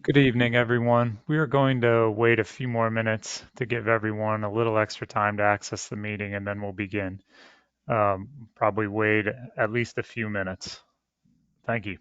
Good evening, everyone. We are going to wait a few more minutes to give everyone a little extra time to access the meeting, and then we'll begin. Probably wait at least a few minutes. Thank you.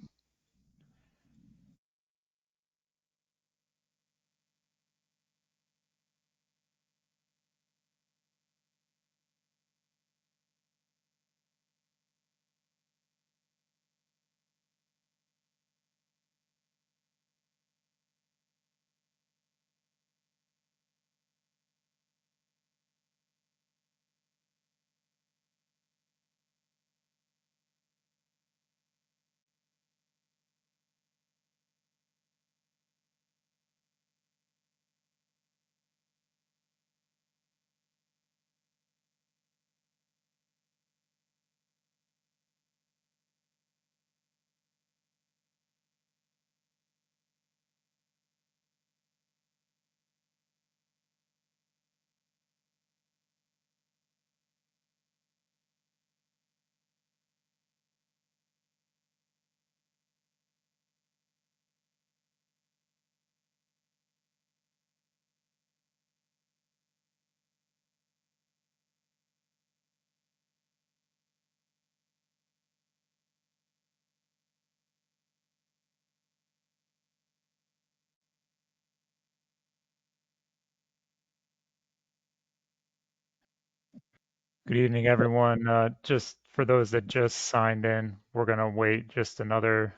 Good evening, everyone. Just for those that just signed in, we're going to wait just another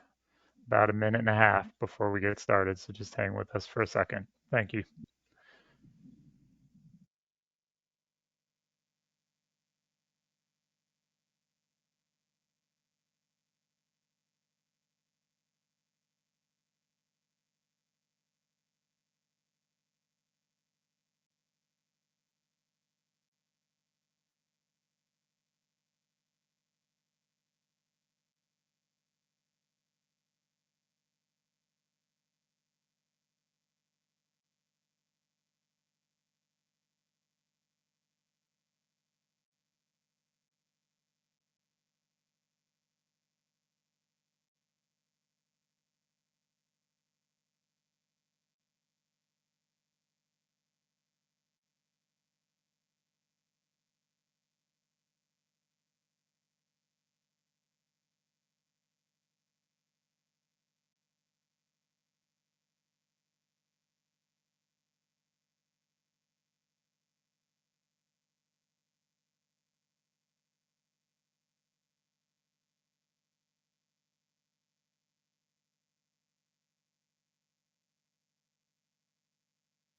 about a minute and a half before we get started. So just hang with us for a second. Thank you.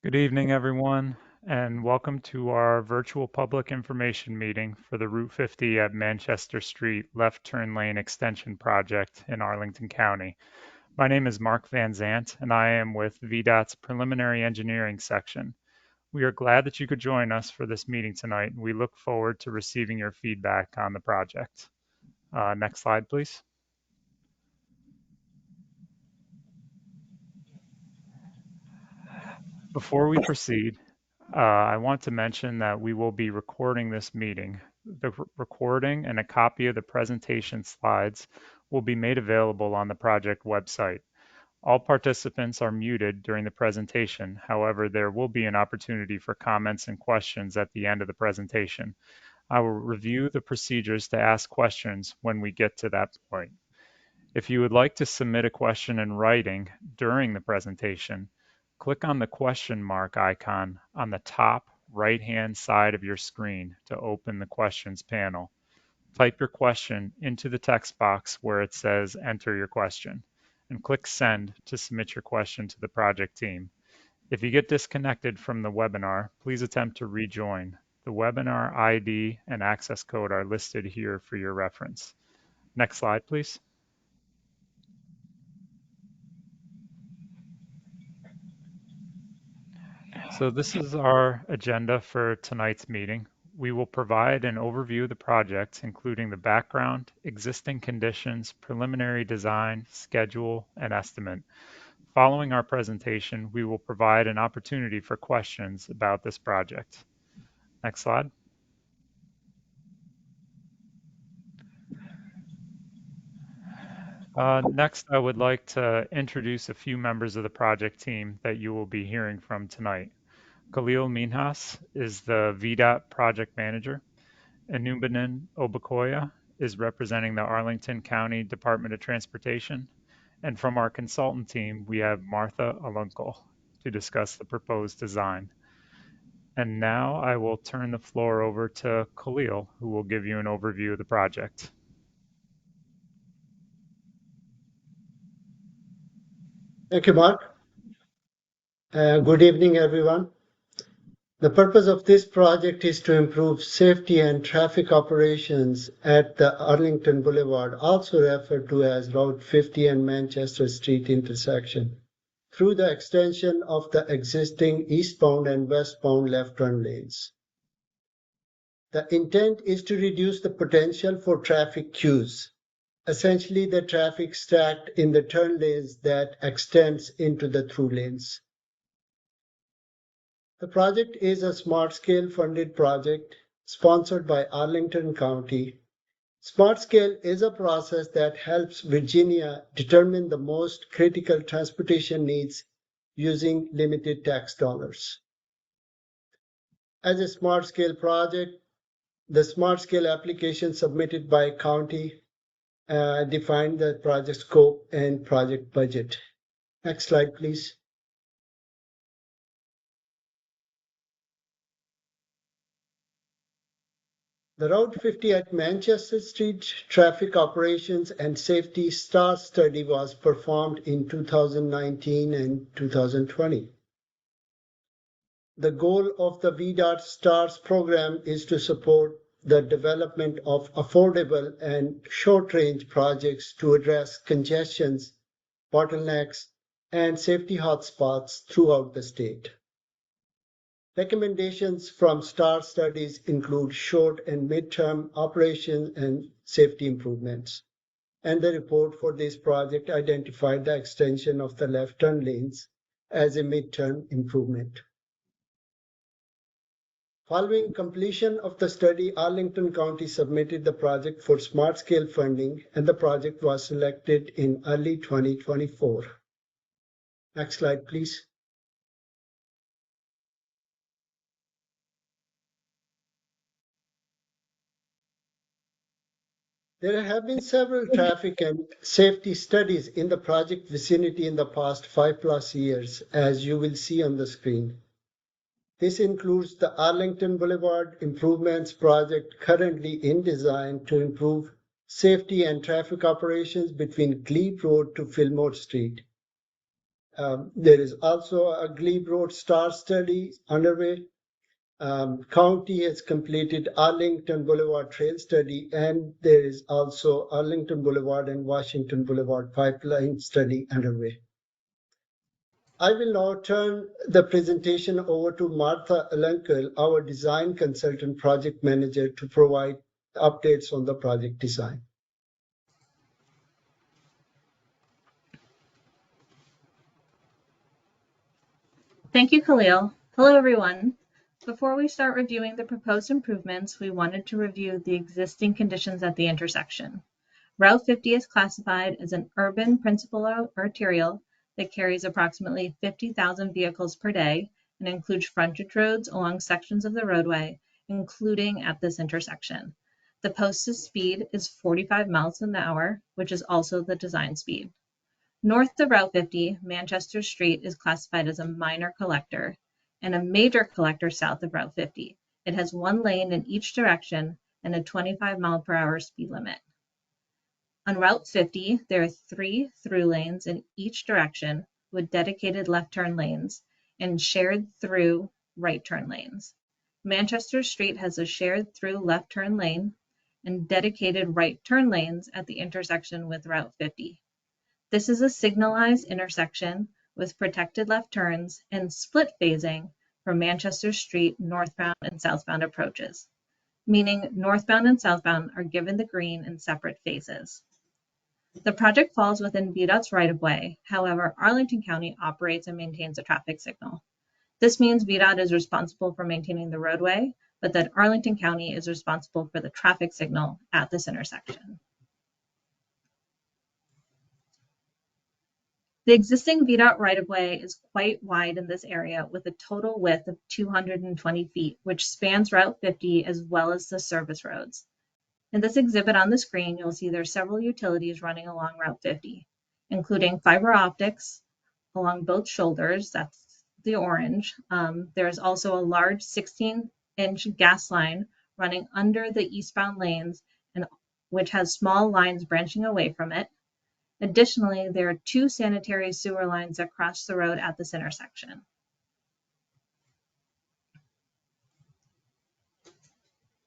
Good evening, everyone, and welcome to our virtual public information meeting for the Route 50 at Manchester Street left turn lane extension project in Arlington County. My name is Mark Van Zant, and I am with VDOT's preliminary engineering section. We are glad that you could join us for this meeting tonight. We look forward to receiving your feedback on the project. Next slide, please. Before we proceed, I want to mention that we will be recording this meeting. The recording and a copy of the presentation slides will be made available on the project website. All participants are muted during the presentation. However, there will be an opportunity for comments and questions at the end of the presentation. I will review the procedures to ask questions when we get to that point. If you would like to submit a question in writing during the presentation, click on the question mark icon on the top right-hand side of your screen to open the questions panel. Type your question into the text box where it says enter your question and click send to submit your question to the project team. If you get disconnected from the webinar, please attempt to rejoin. The webinar ID and access code are listed here for your reference. Next slide, please. So this is our agenda for tonight's meeting. We will provide an overview of the project, including the background, existing conditions, preliminary design, schedule, and estimate. Following our presentation, we will provide an opportunity for questions about this project. Next slide. Next, I would like to introduce a few members of the project team that you will be hearing from tonight. Khalil Minhas is the VDOT project manager. Enubanin Obakoya is representing the Arlington County Department of Transportation. And from our consultant team, we have Martha Alunkel to discuss the proposed design. And now I will turn the floor over to Khalil, who will give you an overview of the project. Thank you, Mark. Good evening, everyone. The purpose of this project is to improve safety and traffic operations at the Arlington Boulevard, also referred to as Route 50 and Manchester Street intersection, through the extension of the existing eastbound and westbound left turn lanes. The intent is to reduce the potential for traffic queues, essentially the traffic stacked in the turn lanes that extends into the through lanes. The project is a Smart Scale funded project sponsored by Arlington County. Smart Scale is a process that helps Virginia determine the most critical transportation needs using limited tax dollars. As a Smart Scale project, the Smart Scale application submitted by county defined the project scope and project budget. Next slide, please. The Route 50 at Manchester Street Traffic Operations and Safety STAR study was performed in 2019 and 2020. The goal of the VDOT STARS program is to support the development of affordable and short-range projects to address congestions, bottlenecks, and safety hotspots throughout the state. Recommendations from STAR studies include short and mid-term operation and safety improvements. And the report for this project identified the extension of the left turn lanes as a mid-term improvement. Following completion of the study, Arlington County submitted the project for Smart Scale funding, and the project was selected in early 2024. Next slide, please. There have been several traffic and safety studies in the project vicinity in the past 5+ years, as you will see on the screen. This includes the Arlington Boulevard Improvements Project currently in design to improve safety and traffic operations between Glebe Road to Fillmore Street. There is also a Glebe Road STAR study underway. County has completed Arlington Boulevard Trail Study, and there is also Arlington Boulevard and Washington Boulevard Pipeline Study underway. I will now turn the presentation over to Martha Alunkel, our design consultant project manager, to provide updates on the project design. Thank you, Khalil. Hello, everyone. Before we start reviewing the proposed improvements, we wanted to review the existing conditions at the intersection. Route 50 is classified as an urban principal arterial that carries approximately 50,000 vehicles per day and includes frontage roads along sections of the roadway, including at this intersection. The posted speed is 45 miles an hour, which is also the design speed. North of Route 50, Manchester Street is classified as a minor collector and a major collector south of Route 50. It has one lane in each direction and a 25-mile-per-hour speed limit. On Route 50, there are 3 through lanes in each direction with dedicated left turn lanes and shared through right turn lanes. Manchester Street has a shared through left turn lane and dedicated right turn lanes at the intersection with Route 50. This is a signalized intersection with protected left turns and split phasing for Manchester Street northbound and southbound approaches. meaning northbound and southbound are given the green in separate phases. The project falls within VDOT's right-of-way. However, Arlington County operates and maintains a traffic signal. This means VDOT is responsible for maintaining the roadway, but that Arlington County is responsible for the traffic signal at this intersection. The existing VDOT right-of-way is quite wide in this area with a total width of 220 feet, which spans Route 50 as well as the service roads. In this exhibit on the screen, you'll see there are several utilities running along Route 50, including fiber optics along both shoulders, that's the orange. There is also a large 16-inch gas line running under the eastbound lanes, and which has small lines branching away from it. Additionally, there are 2 sanitary sewer lines that cross the road at this intersection.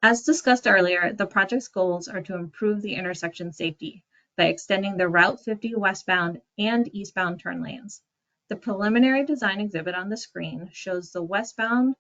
As discussed earlier, the project's goals are to improve the intersection safety by extending the Route 50 westbound and eastbound turn lanes. The preliminary design exhibit on the screen shows the westbound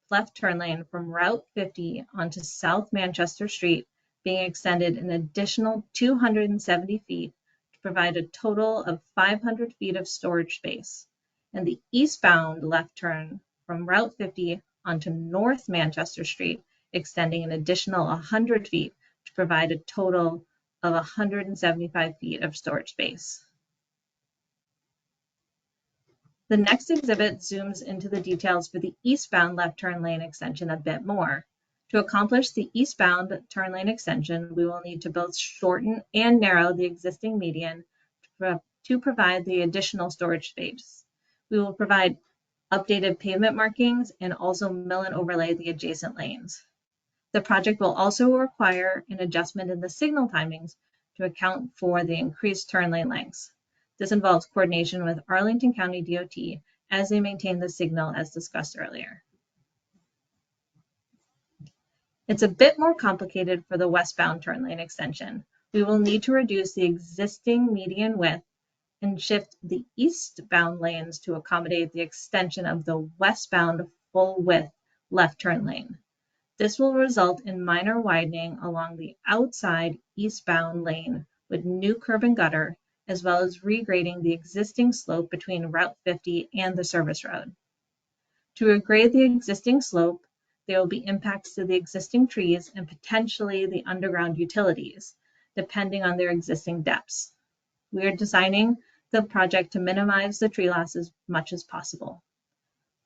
left turn lane from Route 50 onto South Manchester Street being extended an additional 270 feet to provide a total of 500 feet of storage space. And the eastbound left turn from Route 50 onto North Manchester Street extending an additional 100 feet to provide a total of 175 feet of storage space. The next exhibit zooms into the details for the eastbound left turn lane extension a bit more. To accomplish the eastbound turn lane extension, we will need to both shorten and narrow the existing median to provide the additional storage space. We will provide updated pavement markings and also mill and overlay the adjacent lanes. The project will also require an adjustment in the signal timings to account for the increased turn lane lengths. This involves coordination with Arlington County DOT as they maintain the signal as discussed earlier. It's a bit more complicated for the westbound turn lane extension. We will need to reduce the existing median width and shift the eastbound lanes to accommodate the extension of the westbound full width left turn lane. This will result in minor widening along the outside eastbound lane with new curb and gutter, as well as regrading the existing slope between Route 50 and the service road. To regrade the existing slope, there will be impacts to the existing trees and potentially the underground utilities, depending on their existing depths. We are designing the project to minimize the tree loss as much as possible.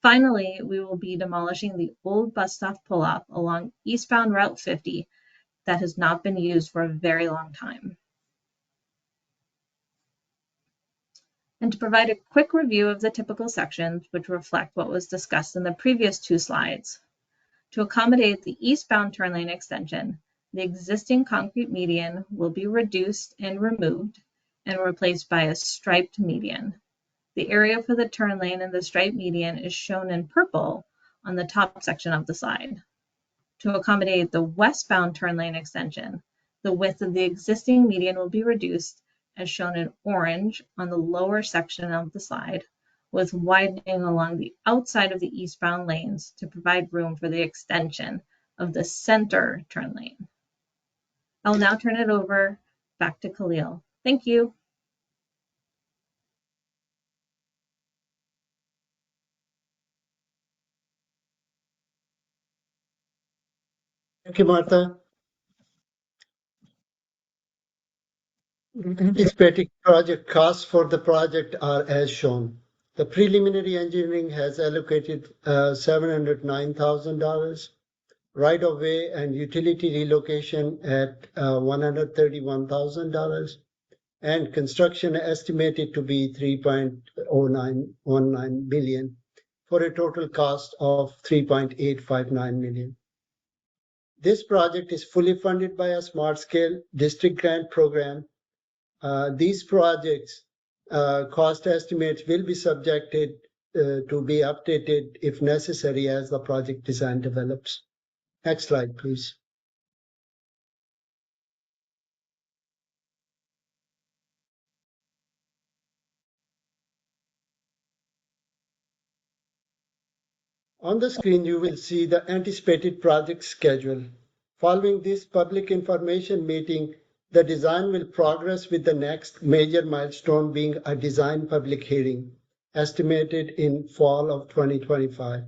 Finally, we will be demolishing the old bus stop pull-off along eastbound Route 50 that has not been used for a very long time. And to provide a quick review of the typical sections, which reflect what was discussed in the previous 2 slides. To accommodate the eastbound turn lane extension, the existing concrete median will be reduced and removed and replaced by a striped median. The area for the turn lane and the striped median is shown in purple on the top section of the slide. To accommodate the westbound turn lane extension, the width of the existing median will be reduced as shown in orange on the lower section of the slide, with widening along the outside of the eastbound lanes to provide room for the extension of the center turn lane. I'll now turn it over back to Khalil. Thank you. Thank you, Martha. Anticipated project costs for the project are as shown. The preliminary engineering has allocated $709,000, right-of-way and utility relocation at $131,000, and construction estimated to be $3.0919 million for a total cost of $3.859 million. This project is fully funded by a Smart Scale district grant program. These projects cost estimates will be subjected to be updated if necessary as the project design develops. Next slide, please. On the screen, you will see the anticipated project schedule. Following this public information meeting, the design will progress with the next major milestone being a design public hearing, estimated in fall of 2025.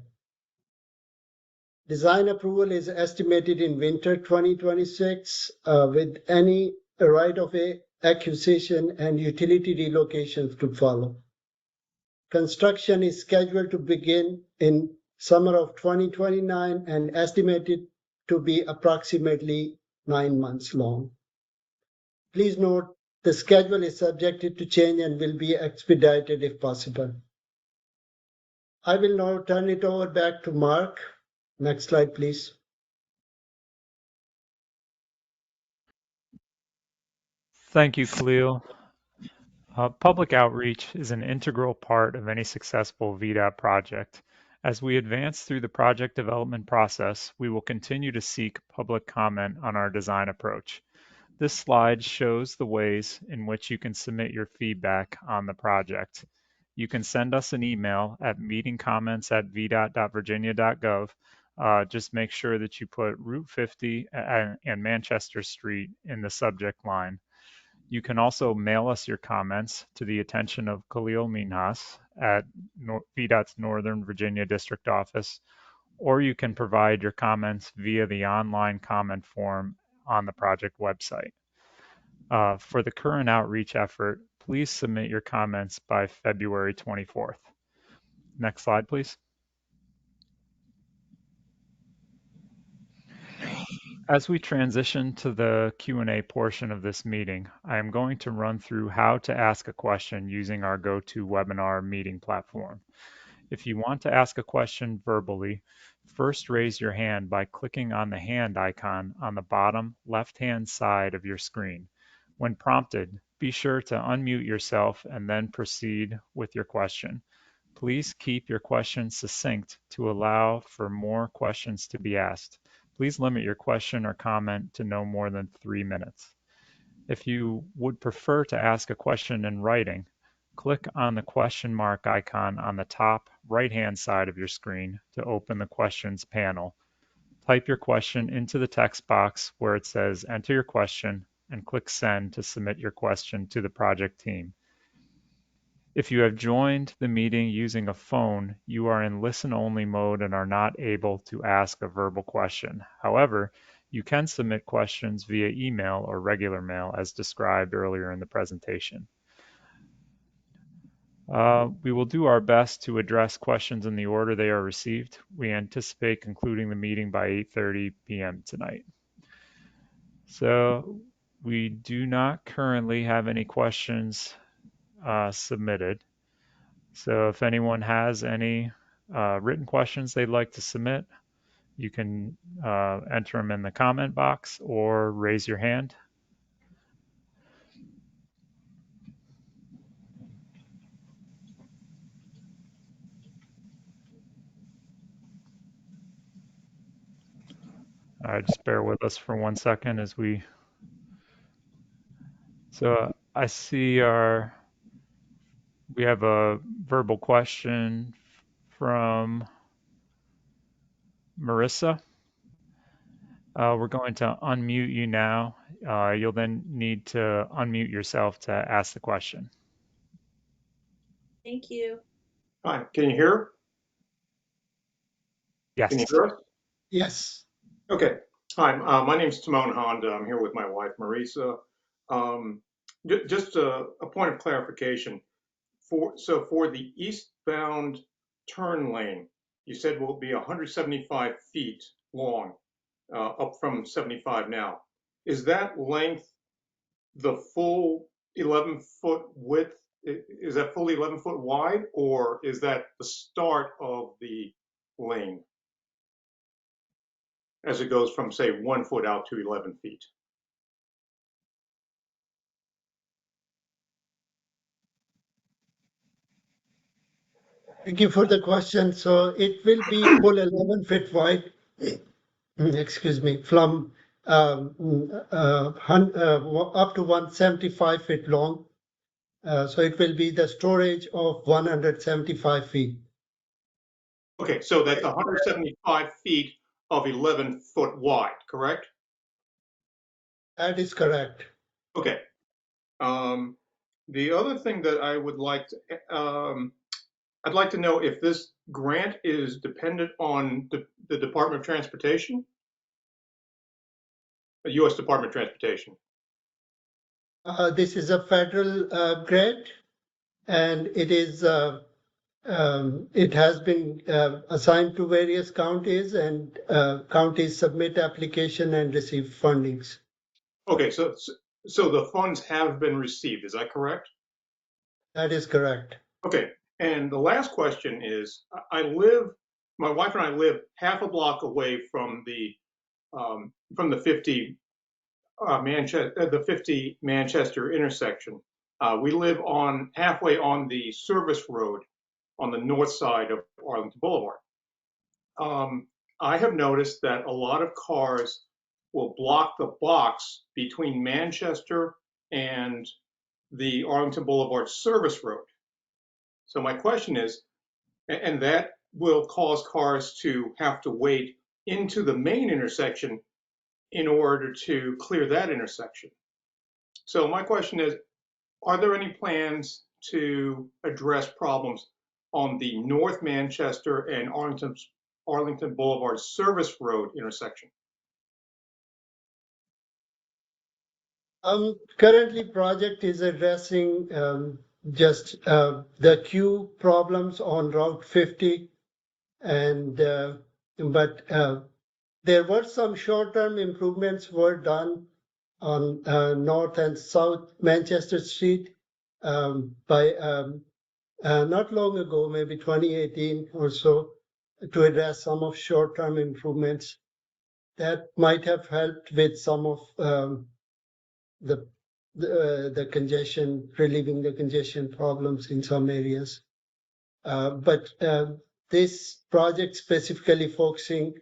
Design approval is estimated in winter 2026, with any right-of-way acquisition and utility relocations to follow. Construction is scheduled to begin in summer of 2029 and estimated to be approximately 9 months long. Please note the schedule is subjected to change and will be expedited if possible. I will now turn it over back to Mark. Next slide, please. Thank you, Khalil. Public outreach is an integral part of any successful VDOT project. As we advance through the project development process, we will continue to seek public comment on our design approach. This slide shows the ways in which you can submit your feedback on the project. You can send us an email at meetingcomments@vdot.virginia.gov. Just make sure that you put Route 50 and Manchester Street in the subject line. You can also mail us your comments to the attention of Khalil Minhas at VDOT's Northern Virginia District Office, or you can provide your comments via the online comment form on the project website. For the current outreach effort, please submit your comments by February 24th. Next slide, please. As we transition to the Q&A portion of this meeting, I am going to run through how to ask a question using our GoToWebinar meeting platform. If you want to ask a question verbally, first raise your hand by clicking on the hand icon on the bottom left-hand side of your screen. When prompted, be sure to unmute yourself and then proceed with your question. Please keep your question succinct to allow for more questions to be asked. Please limit your question or comment to no more than 3 minutes. If you would prefer to ask a question in writing, click on the question mark icon on the top right-hand side of your screen to open the questions panel. Type your question into the text box where it says enter your question and click send to submit your question to the project team. If you have joined the meeting using a phone, you are in listen-only mode and are not able to ask a verbal question. However, you can submit questions via email or regular mail as described earlier in the presentation. We will do our best to address questions in the order they are received. We anticipate concluding the meeting by 8:30 p.m. tonight. So we do not currently have any questions submitted. So if anyone has any written questions they'd like to submit, you can enter them in the comment box or raise your hand. Just bear with us for 1 second as we. So I see we have a verbal question from Marissa. We're going to unmute you now. You'll then need to unmute yourself to ask the question. Thank you. Hi, can you hear? Yes. Can you hear us? Yes. Okay. Hi, my name is Timon Honda. I'm here with my wife, Marisa. Just a point of clarification. For the eastbound turn lane, you said will be 175 feet long, up from 75 now. Is that length the full 11-foot width? Is that fully 11-foot wide, or is that the start of the lane as it goes from, say, 1 foot out to 11 feet? Thank you for the question. So it will be full 11 feet wide, excuse me, from up to 175 feet long. So it will be the storage of 175 feet. Okay, so that's 175 feet of 11 foot wide, correct? That is correct. Okay. Um, the other thing that I would like to, I'd like to know if this grant is dependent on the Department of Transportation, the U.S. Department of Transportation. This is a federal grant, and it has been assigned to various counties, and counties submit application and receive fundings. Okay, so the funds have been received. Is that correct? That is correct. Okay. And the last question is, my wife and I live half a block away from the 50 Manchester intersection. We live on halfway on the service road on the north side of Arlington Boulevard. Um, I have noticed that a lot of cars will block the box between Manchester and the Arlington Boulevard service road. So my question is, and that will cause cars to have to wait into the main intersection in order to clear that intersection. So my question is, are there any plans to address problems on the North Manchester and Arlington Boulevard Service Road intersection? Currently, project is addressing just the queue problems on Route 50, and but there were some short-term improvements were done on North and South Manchester Street by not long ago, maybe 2018 or so, to address some of short-term improvements that might have helped with some of the the congestion, relieving the congestion problems in some areas. But this project specifically focusing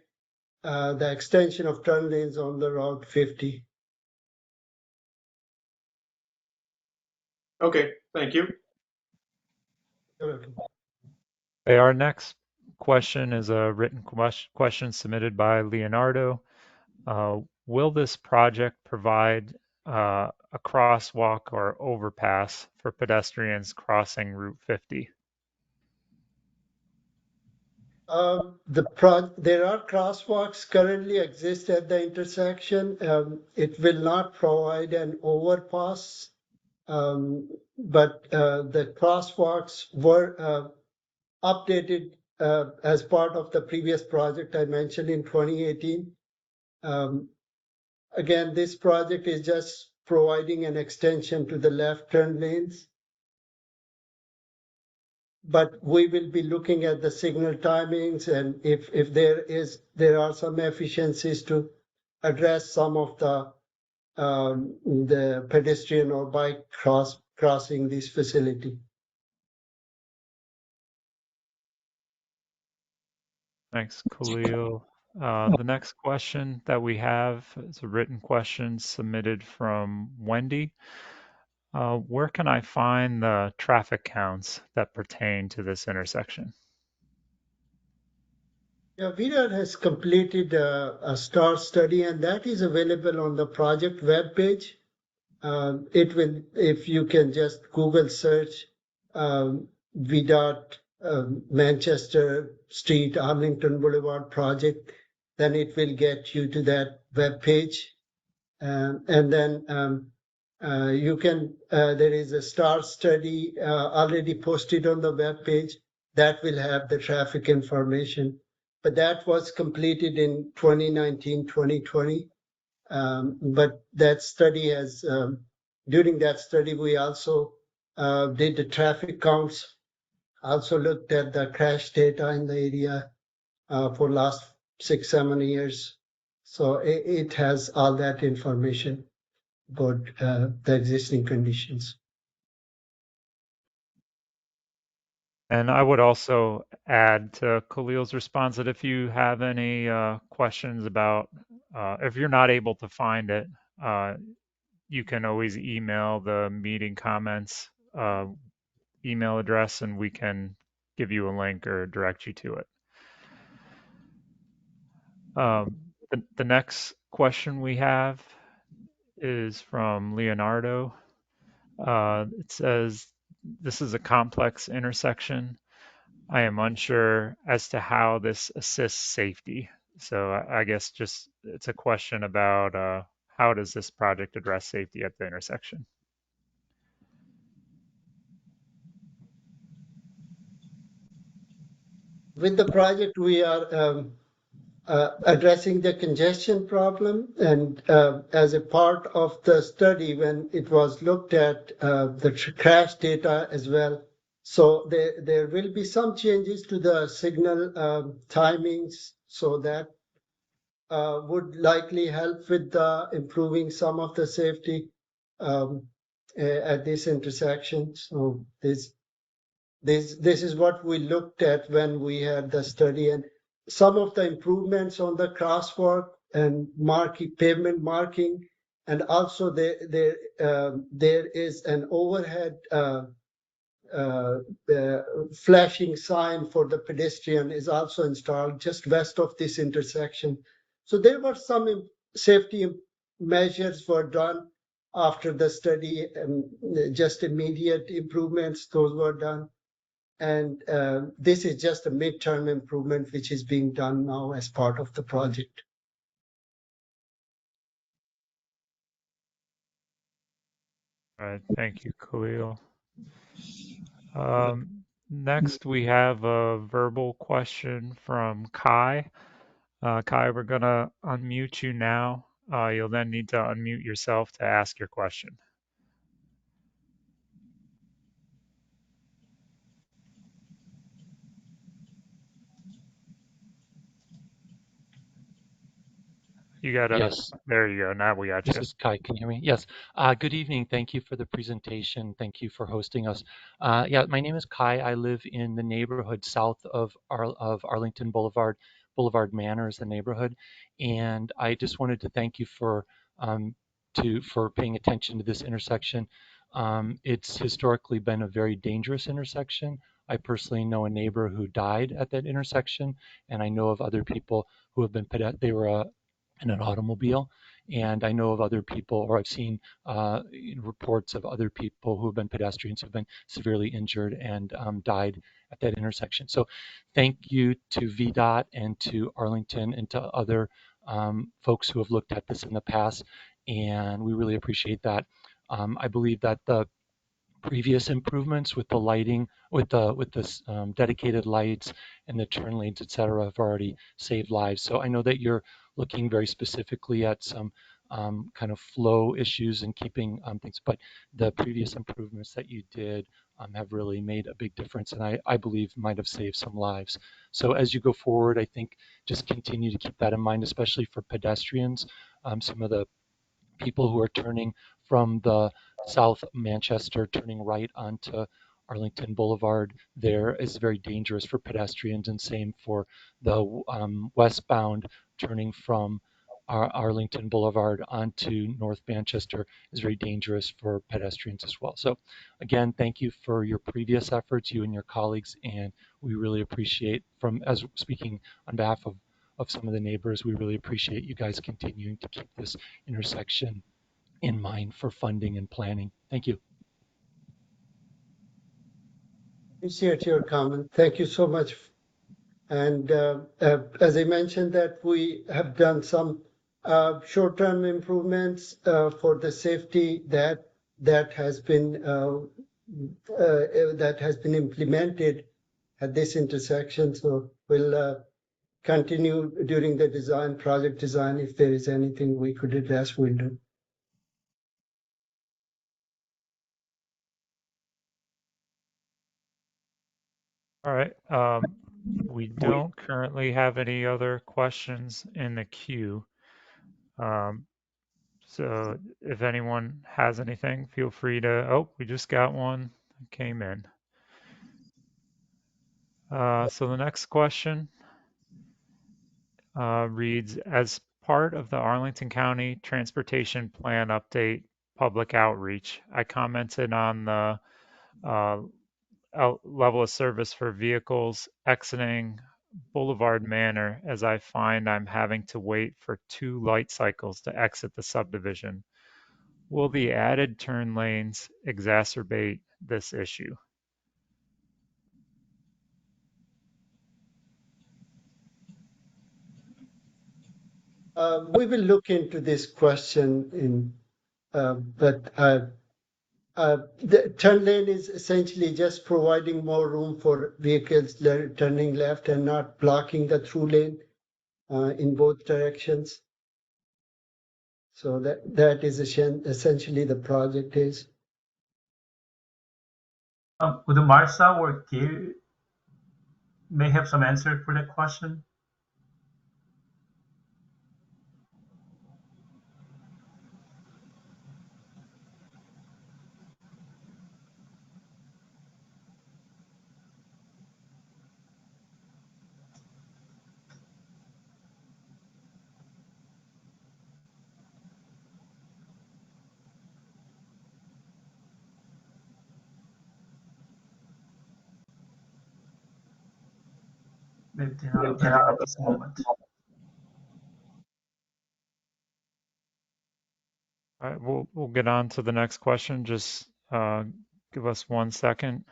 the extension of turn lanes on the Route 50. Okay, thank you. You're welcome. Okay, our next question is a written question submitted by Leonardo. Will this project provide a crosswalk or overpass for pedestrians crossing Route 50? There are crosswalks currently exist at the intersection. It will not provide an overpass, but the crosswalks were updated as part of the previous project I mentioned in 2018. Again, this project is just providing an extension to the left turn lanes, but we will be looking at the signal timings, and if there are some efficiencies to address some of the pedestrian or bike crossing this facility. Thanks, Khalil. The next question that we have is a written question submitted from Wendy. Where can I find the traffic counts that pertain to this intersection? Yeah, VDOT has completed a STAR study, and that is available on the project webpage. It will, if you can just Google search VDOT Manchester Street, Arlington Boulevard project, then it will get you to that webpage. And then you can, there is a STAR study already posted on the webpage that will have the traffic information. But that was completed in 2019, 2020. But that study has, during that study, we also did the traffic counts, also looked at the crash data in the area for last 6-7 years. So it has all that information about the existing conditions. And I would also add to Khalil's response that if you have any questions about, if you're not able to find it, you can always email the meeting comments email address and we can give you a link or direct you to it. The next question we have is from Leonardo. It says, "This is a complex intersection. I am unsure as to how this assists safety." So I guess just it's a question about how does this project address safety at the intersection? With the project, we are addressing the congestion problem. And as a part of the study, when it was looked at the crash data as well, so there will be some changes to the signal timings, so that would likely help with the improving some of the safety at this intersection. So this is what we looked at when we had the study, and some of the improvements on the crosswalk and pavement marking, and also there is an overhead uh, flashing sign for the pedestrian is also installed just west of this intersection. So there were some safety measures were done after the study, and just immediate improvements, those were done. And this is just a midterm improvement, which is being done now as part of the project. All right, thank you, Khalil. Next, we have a verbal question from Kai. Kai, we're gonna unmute you now. You'll then need to unmute yourself to ask your question. You gotta, Yes, there you go. Now we got this you. is Kai. Can you hear me? Yes. Good evening. Thank you for the presentation. Thank you for hosting us. Yeah, my name is Kai. I live in the neighborhood south of Arlington Boulevard. Boulevard Manor is the neighborhood, and I just wanted to thank you um, for paying attention to this intersection. It's historically been a very dangerous intersection. I personally know a neighbor who died at that intersection, and I know of other people who have been they were in an automobile. And I know of other people, or I've seen reports of other people who have been pedestrians who've been severely injured and died at that intersection. So thank you to VDOT and to Arlington and to other folks who have looked at this in the past. And we really appreciate that. I believe that the previous improvements with the lighting, with the dedicated lights and the turn lanes, et cetera, have already saved lives. So I know that you're looking very specifically at some kind of flow issues and keeping things, but the previous improvements that you did have really made a big difference, and I believe might have saved some lives. So as you go forward, I think just continue to keep that in mind, especially for pedestrians. Some of the people who are turning from the South Manchester, turning right onto Arlington Boulevard there is very dangerous for pedestrians, and same for the westbound turning from Arlington Boulevard onto North Manchester is very dangerous for pedestrians as well. So again, thank you for your previous efforts, you and your colleagues, and we really appreciate as speaking on behalf of some of the neighbors, we really appreciate you guys continuing to keep this intersection in mind for funding and planning. Thank you. Appreciate your comment. Thank you so much. And as I mentioned, that we have done some short-term improvements for the safety that has been implemented at this intersection. So we'll continue during the project design. If there is anything we could address, we'll do. All right. We don't currently have any other questions in the queue. Um, so if anyone has anything, feel free to. Oh, we just got one that came in. So the next question reads, as part of the Arlington County Transportation Plan Update public outreach, I commented on the uh, level of service for vehicles exiting Boulevard Manor, as I find I'm having to wait for 2 light cycles to exit the subdivision. Will the added turn lanes exacerbate this issue? We will look into this question but the turn lane is essentially just providing more room for vehicles turning left and not blocking the through lane in both directions. So that is essentially the project is. Would Marsa or Kay may have some answer for that question? Maybe they're not available at this moment. All right, we'll get on to the next question. Just give us 1 second.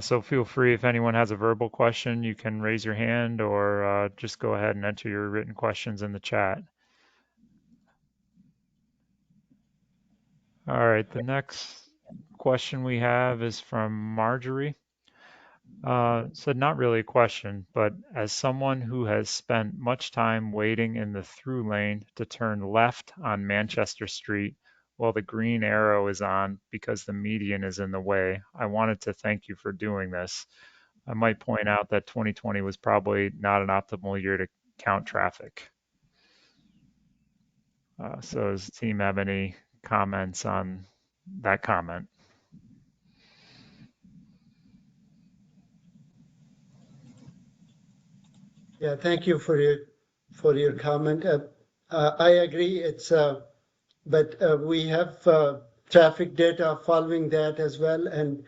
So feel free, if anyone has a verbal question, you can raise your hand or just go ahead and enter your written questions in the chat. All right, the next question we have is from Marjorie. So not really a question, but as someone who has spent much time waiting in the through lane to turn left on Manchester Street while the green arrow is on because the median is in the way, I wanted to thank you for doing this. I might point out that 2020 was probably not an optimal year to count traffic. So does the team have any comments on that comment? Yeah, thank you for your comment. I agree. But we have traffic data following that as well. And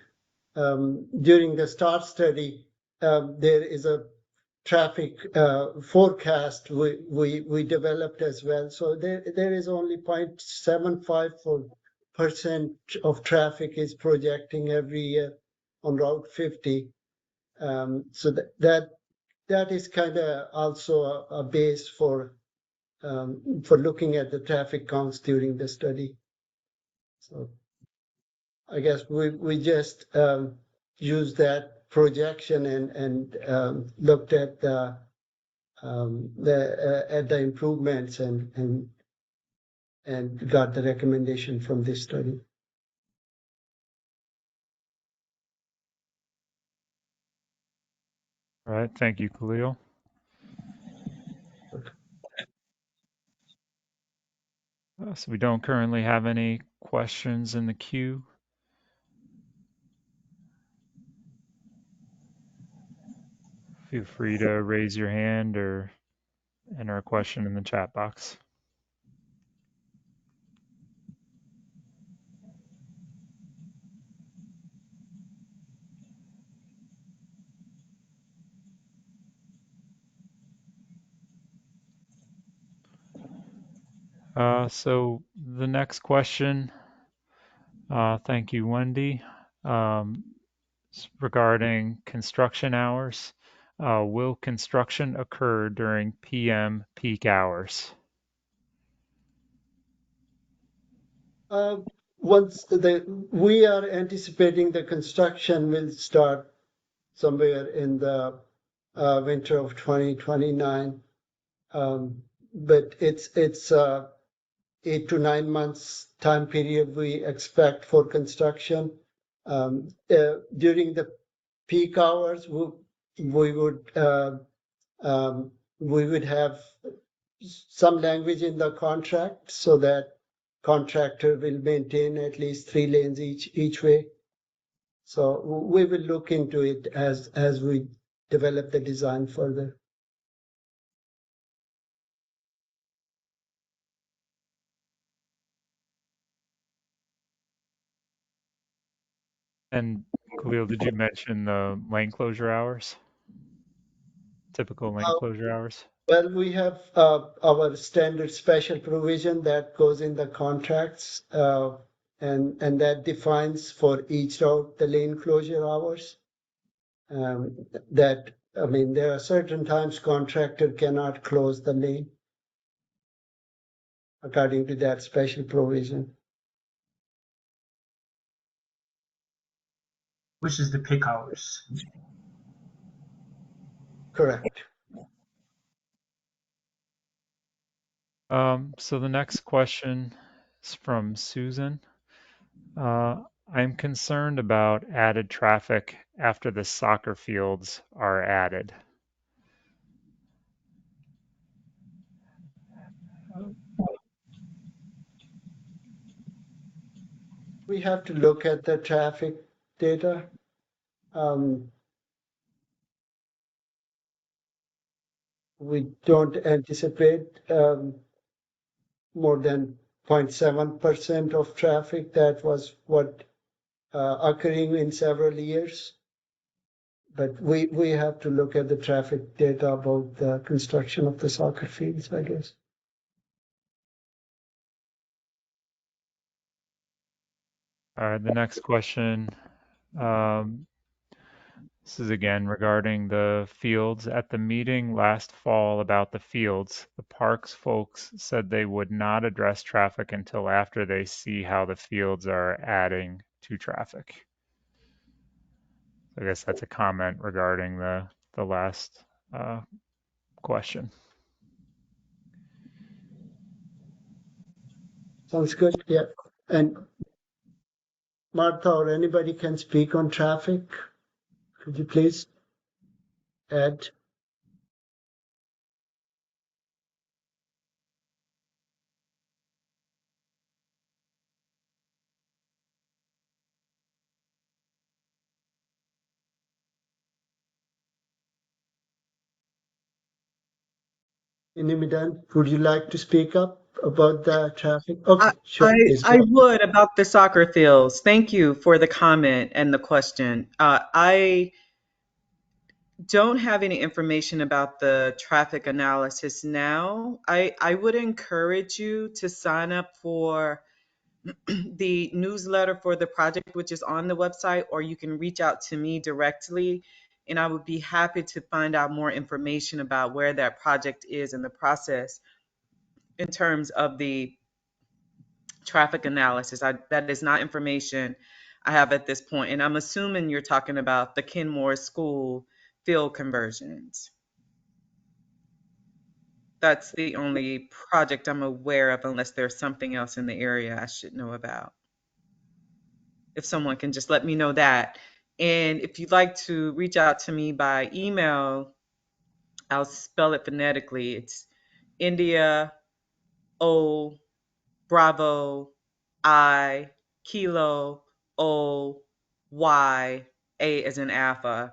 during the STAR study, there is a traffic forecast we developed as well. So there is only 0.75% of traffic is projecting every year on Route 50. So that is kind of also a base for looking at the traffic counts during the study. So I guess we just used that projection and looked at the improvements and got the recommendation from this study. All right, thank you, Khalil. So we don't currently have any questions in the queue. Feel free to raise your hand or enter a question in the chat box. So the next question, thank you, Wendy, regarding construction hours. Will construction occur during PM peak hours? We are anticipating the construction will start somewhere in the winter of 2029, but it's 8 to 9 months time period we expect for construction. During the peak hours, we would have some language in the contract so that contractor will maintain at least 3 lanes each way. So we will look into it as we develop the design further. And Khalil, did you mention the lane closure hours? Typical lane closure hours? Well, we have our standard special provision that goes in the contracts, and that defines for each route the lane closure hours. That, I mean, there are certain times contractor cannot close the lane according to that special provision. Which is the peak hours. Correct. So the next question is from Susan. I'm concerned about added traffic after the soccer fields are added. We have to look at the traffic data. We don't anticipate more than 0.7% of traffic. That was what occurring in several years. But we have to look at the traffic data about the construction of the soccer fields, I guess. All right, the next question. Um, This is again regarding the fields. At the meeting last fall about the fields, the parks folks said they would not address traffic until after they see how the fields are adding to traffic. I guess that's a comment regarding the last question. Sounds good. Yeah. And Martha or anybody can speak on traffic. Could you please add? Inimidan, would you like to speak up about the traffic? I, Okay, sure. I Please go I ahead. would about the soccer fields. Thank you for the comment and the question. I don't have any information about the traffic analysis now. I would encourage you to sign up for the newsletter for the project, which is on the website, or you can reach out to me directly, and I would be happy to find out more information about where that project is in the process in terms of the traffic analysis. That is not information I have at this point. And I'm assuming you're talking about the Kenmore School field conversions. That's the only project I'm aware of, unless there's something else in the area I should know about. If someone can just let me know that. And if you'd like to reach out to me by email, I'll spell it phonetically. It's India O Bravo, I, Kilo, O, Y, A as in alpha,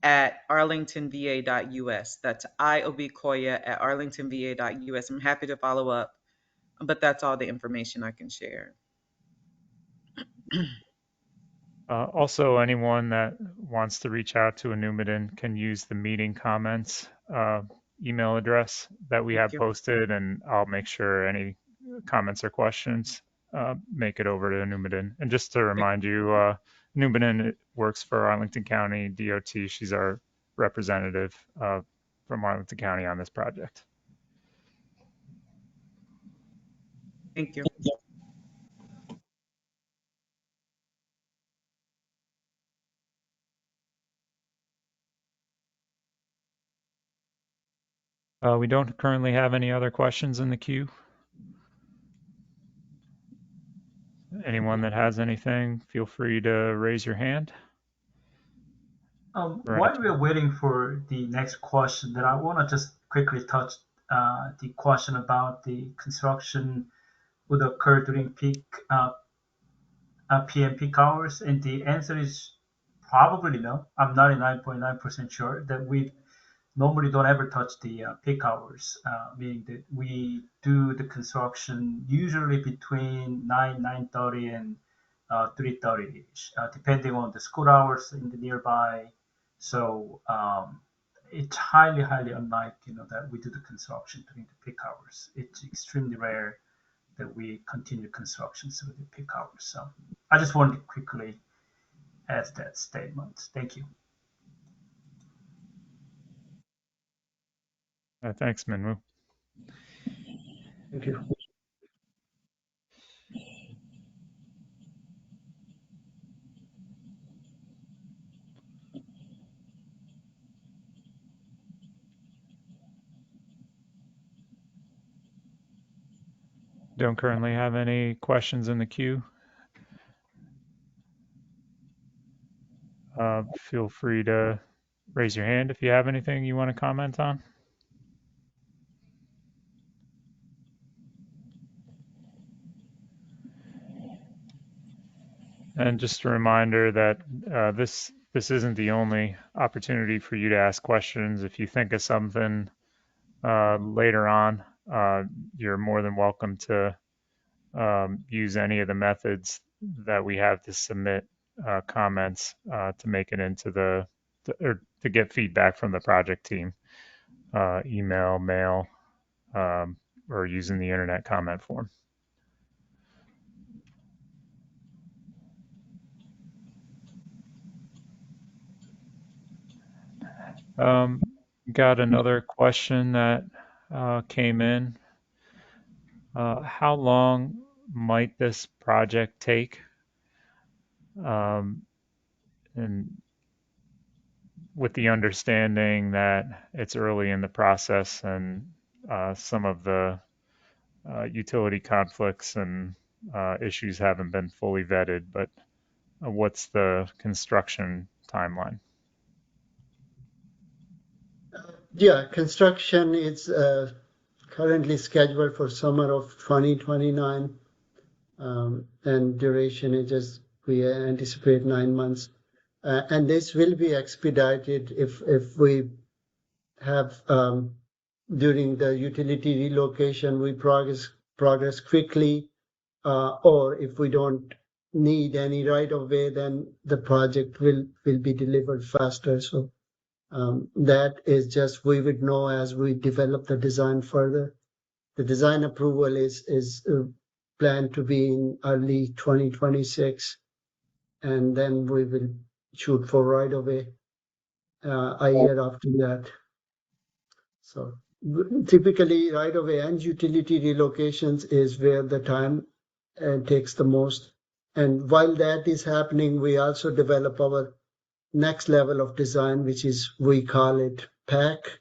at arlingtonva.us. That's IOB Koya at arlingtonva.us. I'm happy to follow up, but that's all the information I can share. Also, anyone that wants to reach out to Enumidan can use the meeting comments email address that we Thank have you. posted, and I'll make sure any comments or questions make it over to Enumidan. And just to remind you, Enumidan works for Arlington County DOT. She's our representative from Arlington County on this project. Thank you. We don't currently have any other questions in the queue. Anyone that has anything, feel free to raise your hand. While we're waiting for the next question, that I want to just quickly touch the question about the construction would occur during peak PM peak hours, and the answer is probably no. I'm 99.9% sure that we normally don't ever touch the peak hours, meaning that we do the construction usually between 9:30 and 3:30 ish, depending on the school hours in the nearby. So it's highly, highly unlike, that we do the construction during the peak hours. It's extremely rare that we continue construction through the peak hours. So I just wanted to quickly add that statement. Thank you. Thanks, Minwoo. Thank you. Don't currently have any questions in the queue. Feel free to raise your hand if you have anything you want to comment on. And just a reminder that this isn't the only opportunity for you to ask questions. If you think of something later on, you're more than welcome to use any of the methods that we have to submit comments to make it into or to get feedback from the project team, email, mail, or using the internet comment form. Got another question that came in. How long might this project take? And with the understanding that it's early in the process and some of the utility conflicts and issues haven't been fully vetted, but what's the construction timeline? Yeah, construction is currently scheduled for summer of 2029, and duration is just we anticipate 9 months, and this will be expedited if we have during the utility relocation we progress quickly, or if we don't need any right of way, then the project will be delivered faster. So that is just we would know as we develop the design further. The design approval is planned to be in early 2026, and then we will shoot for right of way a year after that. So typically right of way and utility relocations is where the time takes the most. And while that is happening, we also develop our next level of design, which is we call it PAC,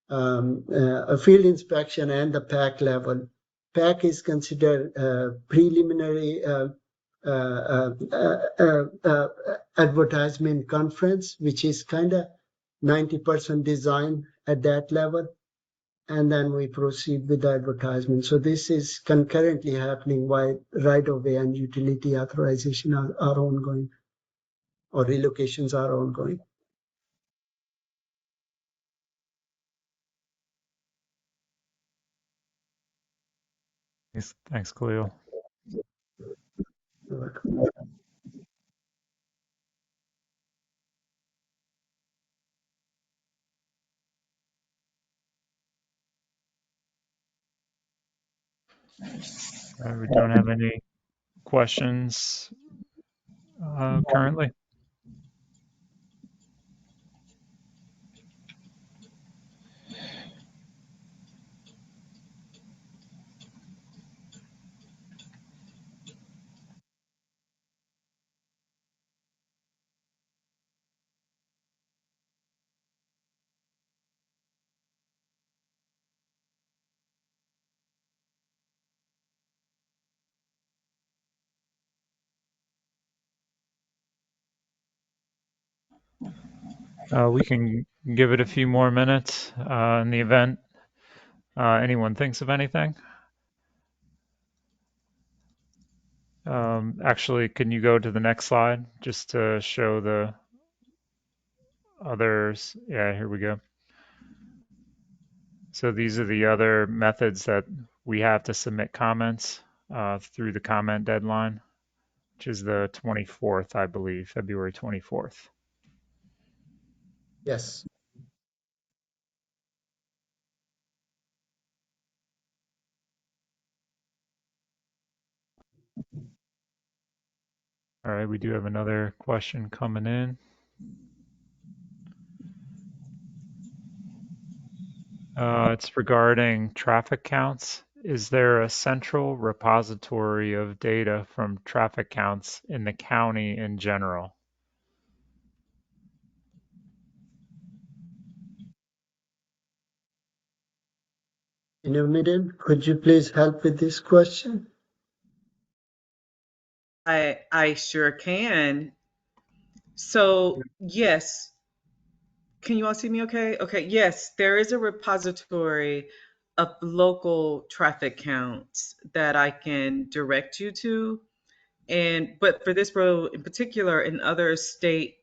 a field inspection and the PAC level. PAC is considered preliminary advertisement conference, which is kind of 90% design at that level. And then we proceed with the advertisement. So this is concurrently happening while right-of-way and utility authorization are ongoing, or relocations are ongoing. Thanks, Khalil. You're welcome. We don't have any questions currently. We can give it a few more minutes in the event anyone thinks of anything. Actually, can you go to the next slide just to show the others? Yeah, here we go. So these are the other methods that we have to submit comments through the comment deadline, which is the 24th, I believe, February 24th. Yes. All right, we do have another question coming in. It's regarding traffic counts. Is there a central repository of data from traffic counts in the county in general? Midden, could you please help with this question? I sure can. So, yes. Can you all see me okay? Okay, yes, there is a repository of local traffic counts that I can direct you to. And but for this road in particular and other state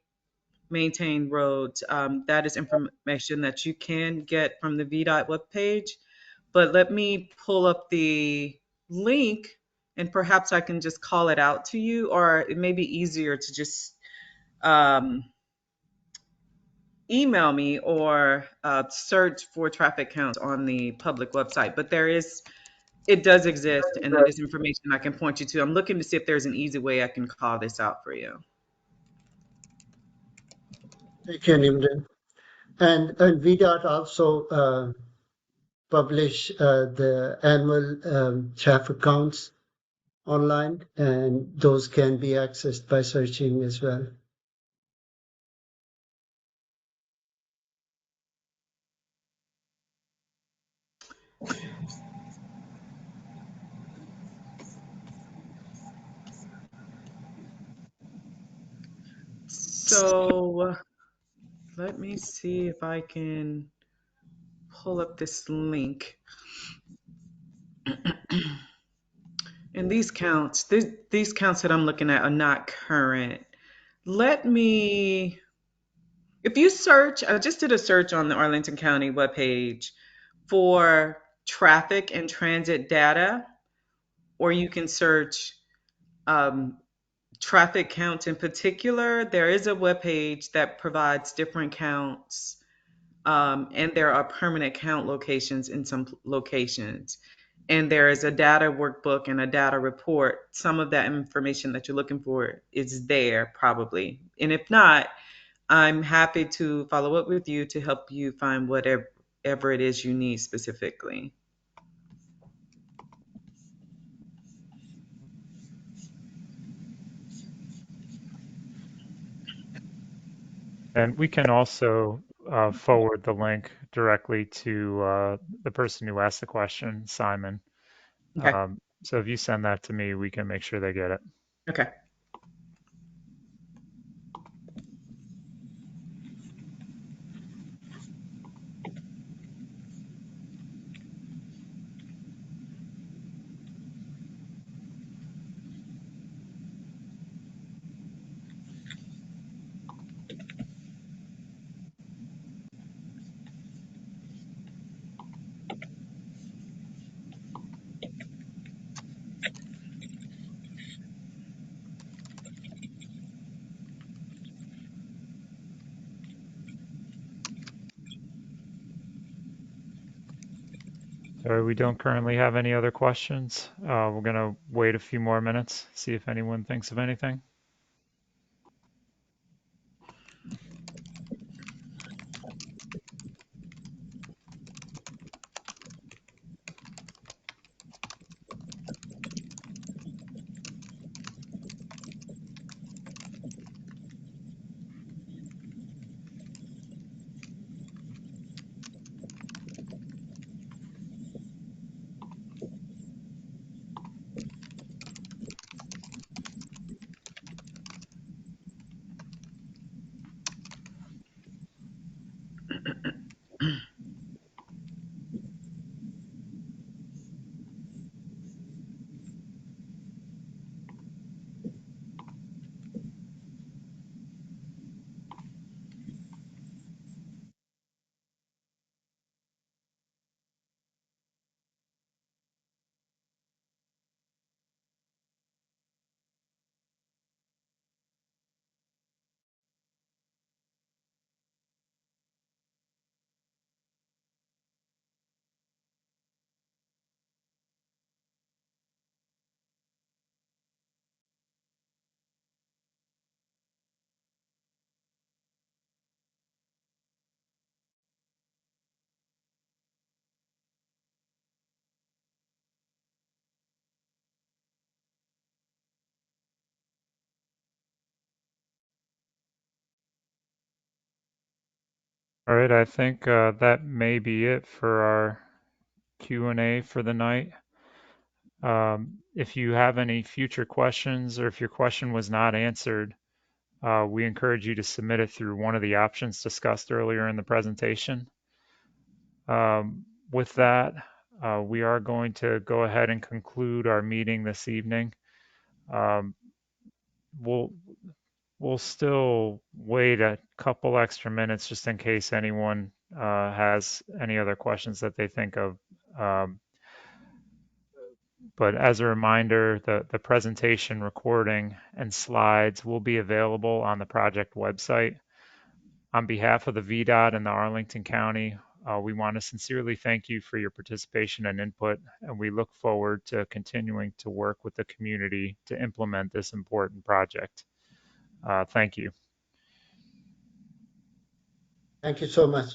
maintained roads, that is information that you can get from the VDOT webpage. But let me pull up the link and perhaps I can just call it out to you, or it may be easier to just um, email me or search for traffic counts on the public website. But it does exist, and it is information I can point you to. I'm looking to see if there's an easy way I can call this out for you. Thank you, Nimden. And VDOT also publish the annual traffic counts online, and those can be accessed by searching as well. So let me see if I can pull up this link. And these counts that I'm looking at are not current. Let me, if you search, I just did a search on the Arlington County webpage for traffic and transit data, or you can search um, traffic counts in particular. There is a webpage that provides different counts, and there are permanent count locations in some locations. And there is a data workbook and a data report. Some of that information that you're looking for is there probably. And if not, I'm happy to follow up with you to help you find whatever it is you need specifically. And we can also forward the link directly to the person who asked the question, Simon. Okay. So if you send that to me, we can make sure they get it. Okay. So we don't currently have any other questions. We're going to wait a few more minutes, see if anyone thinks of anything. All right, I think that may be it for our Q&A for the night. If you have any future questions or if your question was not answered, we encourage you to submit it through one of the options discussed earlier in the presentation. With that, we are going to go ahead and conclude our meeting this evening. Um, we'll we'll still wait a couple extra minutes just in case anyone has any other questions that they think of. Um, but as a reminder, the presentation recording and slides will be available on the project website. On behalf of the VDOT and the Arlington County, we want to sincerely thank you for your participation and input, and we look forward to continuing to work with the community to implement this important project. Thank you. Thank you so much.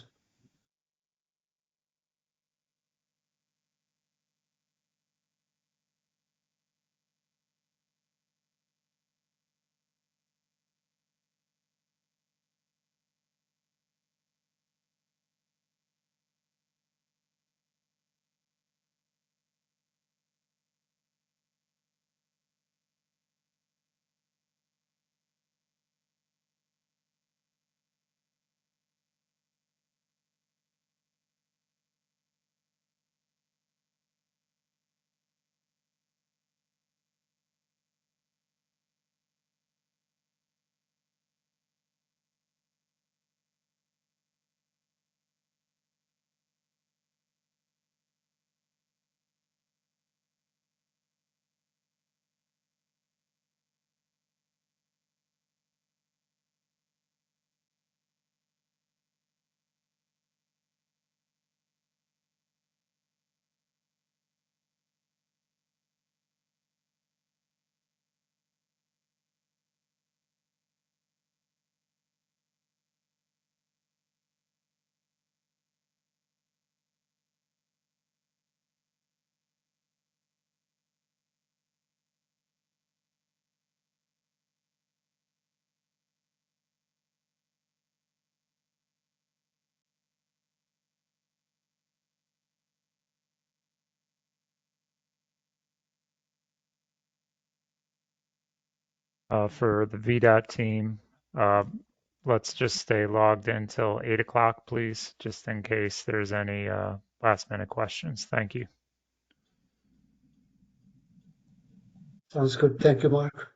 For the VDOT team, uh, let's just stay logged in till 8 o'clock, please, just in case there's any last minute questions. Thank you. Sounds good. Thank you, Mark.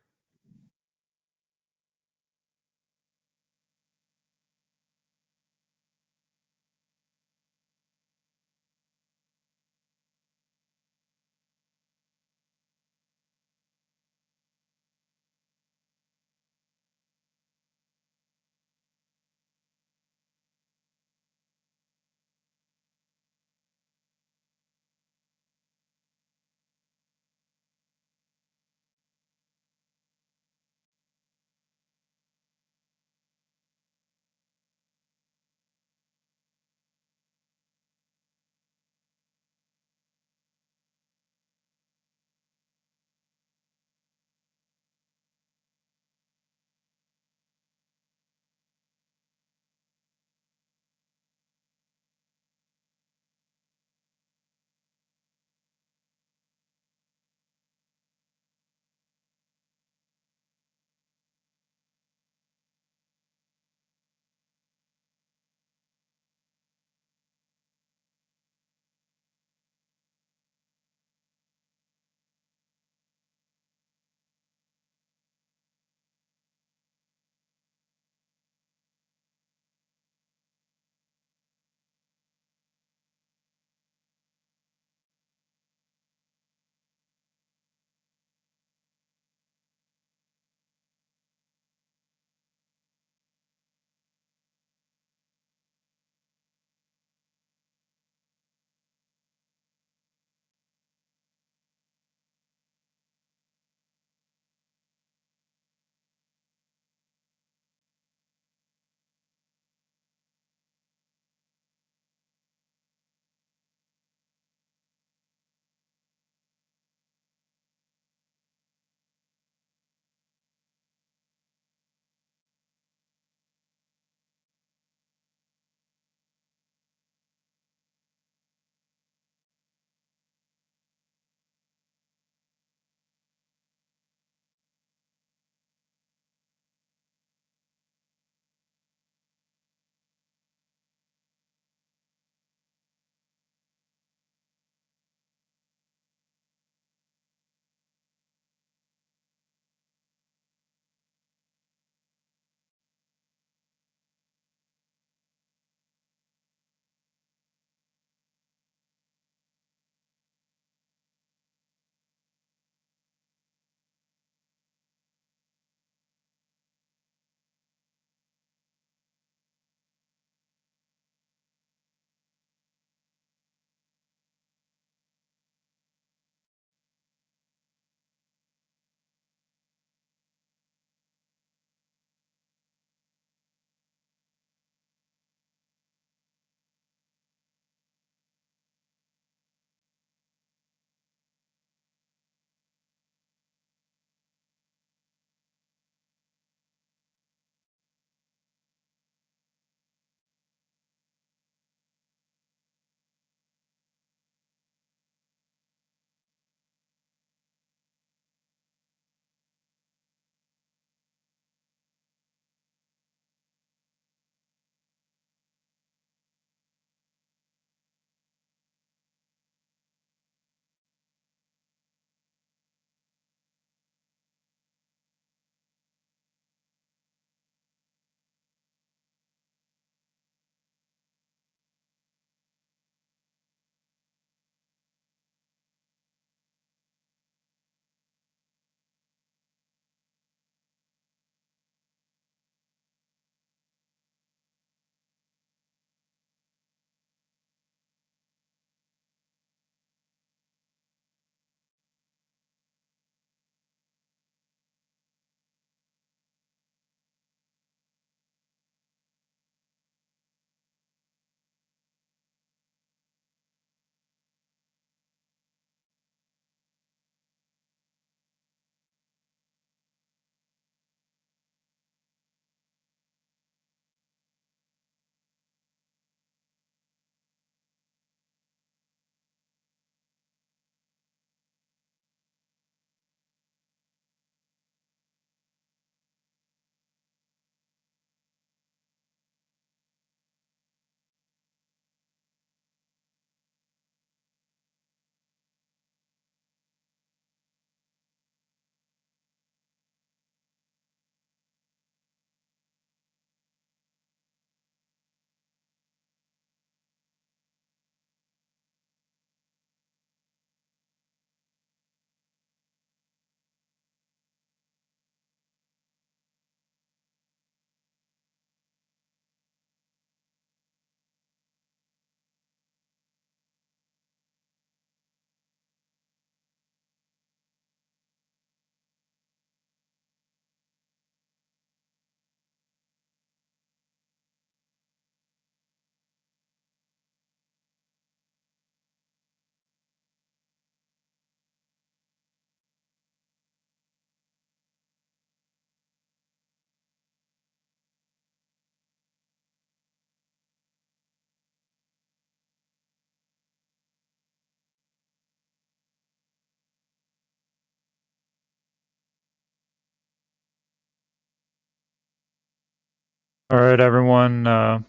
All right, everyone.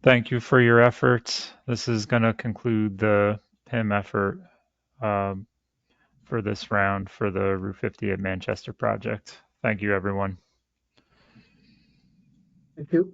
Thank you for your efforts. This is going to conclude the PIM effort um, for this round for the Route 50 at Manchester project. Thank you, everyone. Thank you.